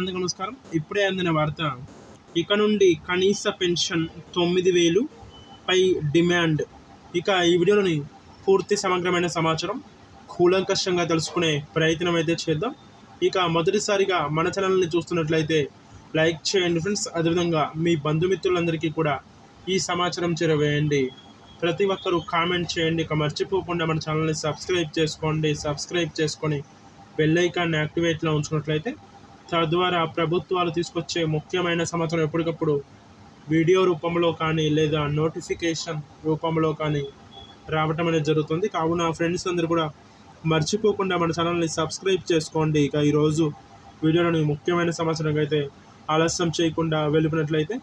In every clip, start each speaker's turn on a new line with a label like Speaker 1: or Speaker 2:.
Speaker 1: అందరికీ నమస్కారం. ఇప్పుడే అందిన వార్త. ఇక నుండి కనీస పెన్షన్ 9,000 పై డిమాండ్. ఇక ఈ వీడియోలోని పూర్తి సమగ్రమైన సమాచారం కూలంకషంగా తెలుసుకునే ప్రయత్నం అయితే చేద్దాం. ఇక మొదటిసారిగా మన ఛానల్ని చూస్తున్నట్లయితే లైక్ చేయండి ఫ్రెండ్స్. అదేవిధంగా మీ బంధుమిత్రులందరికీ కూడా ఈ సమాచారం చేరవేయండి. ప్రతి ఒక్కరూ కామెంట్ చేయండి. ఇక మర్చిపోకుండా మన ఛానల్ని సబ్స్క్రైబ్ చేసుకోండి. సబ్స్క్రైబ్ చేసుకొని బెల్ ఐకాన్ని యాక్టివేట్లో ఉంచుకున్నట్లయితే తద్వారా ప్రభుత్వాలు తీసుకొచ్చే ముఖ్యమైన సమాచారం ఎప్పటికప్పుడు వీడియో రూపంలో కానీ లేదా నోటిఫికేషన్ రూపంలో కానీ రావటం అనేది జరుగుతుంది. కావున ఫ్రెండ్స్ అందరూ కూడా మర్చిపోకుండా మన ఛానల్ని సబ్స్క్రైబ్ చేసుకోండి. ఇక ఈరోజు వీడియోలోని ముఖ్యమైన సమాచారం అయితే ఆలస్యం చేయకుండా వెళ్ళిపోయినట్లయితే,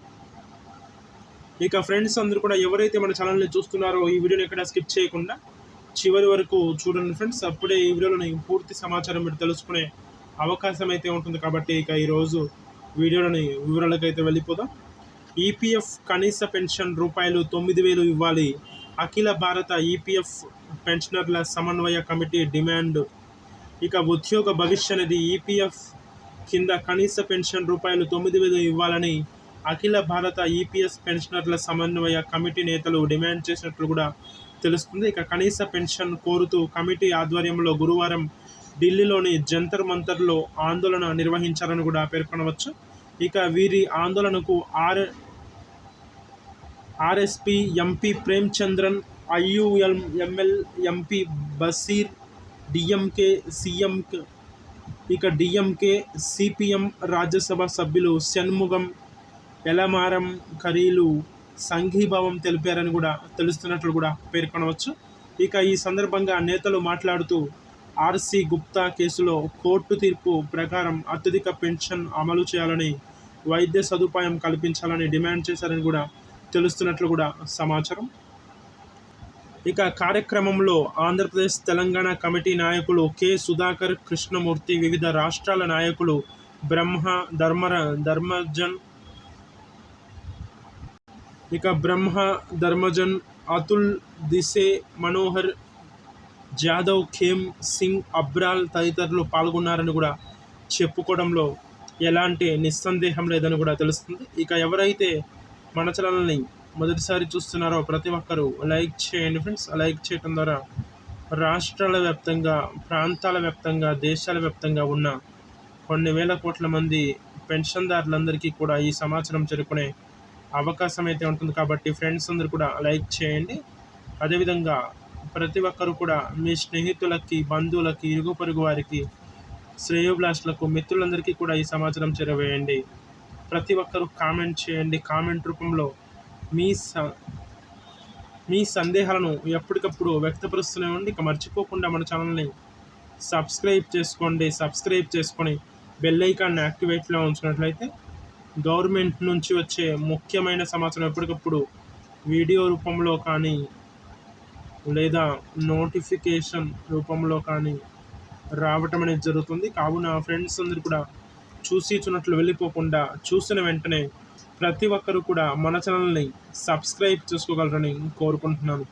Speaker 1: ఇక ఫ్రెండ్స్ అందరూ కూడా ఎవరైతే మన ఛానల్ని చూస్తున్నారో ఈ వీడియోని ఎక్కడ స్కిప్ చేయకుండా చివరి వరకు చూడండి ఫ్రెండ్స్. అప్పుడే ఈ వీడియోలోని పూర్తి సమాచారం మీరు తెలుసుకునే అవకాశం అయితే ఉంటుంది. కాబట్టి ఇక ఈరోజు వీడియోలోని వివరాలకైతే వెళ్ళిపోదాం. ఈపీఎఫ్ కనీస పెన్షన్ రూపాయలు 9,000 ఇవ్వాలి. అఖిల భారత ఈపీఎఫ్ పెన్షనర్ల సమన్వయ కమిటీ డిమాండ్. ఇక ఉద్యోగ భవిష్య నిధి ఈపీఎఫ్ కింద కనీస పెన్షన్ రూపాయలు 9,000 ఇవ్వాలని అఖిల భారత ఈపీఎస్ పెన్షనర్ల సమన్వయ కమిటీ నేతలు డిమాండ్ చేసినట్లు కూడా తెలుస్తుంది. ఇక కనీస పెన్షన్ కోరుతూ కమిటీ ఆధ్వర్యంలో గురువారం ఢిల్లీలోని జంతర్ మంతర్లో ఆందోళన నిర్వహించాలని కూడా పేర్కొనవచ్చు. ఇక వీరి ఆందోళనకు RSP MP Premachandran, IUML MP Basheer, DMK CM, ఇక డిఎంకే సిపిఎం రాజ్యసభ సభ్యులు షణ్ముగం, ఎలమారం ఖరీలు సంఘీభావం తెలిపారని కూడా తెలుస్తున్నట్లు కూడా పేర్కొనవచ్చు. ఇక ఈ సందర్భంగా నేతలు మాట్లాడుతూ ఆర్సి గుప్తా కేసులో కోర్టు తీర్పు ప్రకారం అత్యధిక పెన్షన్ అమలు చేయాలని, వైద్య సదుపాయం కల్పించాలని డిమాండ్ చేశారని కూడా తెలుస్తున్నట్లు కూడా సమాచారం. ఇక కార్యక్రమంలో ఆంధ్రప్రదేశ్ తెలంగాణ కమిటీ నాయకులు కె సుధాకర్, కృష్ణమూర్తి, వివిధ రాష్ట్రాల నాయకులు బ్రహ్మ ధర్మజన్, అతుల్ దిశే, మనోహర్ జాదవ్, ఖేమ్ సింగ్ అబ్రాల్ తదితరులు పాల్గొన్నారని కూడా చెప్పుకోవడంలో ఎలాంటి నిస్సందేహం లేదని కూడా తెలుస్తుంది. ఇక ఎవరైతే మన ఛానల్ని మొదటిసారి చూస్తున్నారో ప్రతి ఒక్కరూ లైక్ చేయండి ఫ్రెండ్స్. లైక్ చేయడం ద్వారా రాష్ట్రాల వ్యాప్తంగా, ప్రాంతాల వ్యాప్తంగా, దేశాల వ్యాప్తంగా ఉన్న కొన్ని వేల కోట్ల మంది పెన్షన్దారులందరికీ కూడా ఈ సమాచారం చేరుకునే అవకాశం అయితే ఉంటుంది. కాబట్టి ఫ్రెండ్స్ అందరూ కూడా లైక్ చేయండి. అదేవిధంగా ప్రతి ఒక్కరు కూడా మీ స్నేహితులకి, బంధువులకి, ఇరుగు పొరుగు వారికి, శ్రేయోభిలాషులకు, మిత్రులందరికీ కూడా ఈ సమాచారం చేరవేయండి. ప్రతి ఒక్కరూ కామెంట్ చేయండి. కామెంట్ రూపంలో మీ సందేహాలను ఎప్పటికప్పుడు వ్యక్తపరుస్తూనే ఉండి. ఇక మర్చిపోకుండా మన ఛానల్ని సబ్స్క్రైబ్ చేసుకోండి. సబ్స్క్రైబ్ చేసుకొని బెల్ ఐకాన్ని యాక్టివేట్లో ఉంచినట్లయితే గవర్నమెంట్ నుంచి వచ్చే ముఖ్యమైన సమాచారం ఎప్పటికప్పుడు వీడియో రూపంలో కానీ లేదా నోటిఫికేషన్ రూపంలో కానీ రావటం అనేది జరుగుతుంది. కావున ఫ్రెండ్స్ అందరూ కూడా చూసినట్లు వెళ్ళిపోకుండా చూసిన వెంటనే ప్రతి ఒక్కరూ కూడా మన ఛానల్ని సబ్స్క్రైబ్ చేసుకోగలరని కోరుకుంటున్నాను.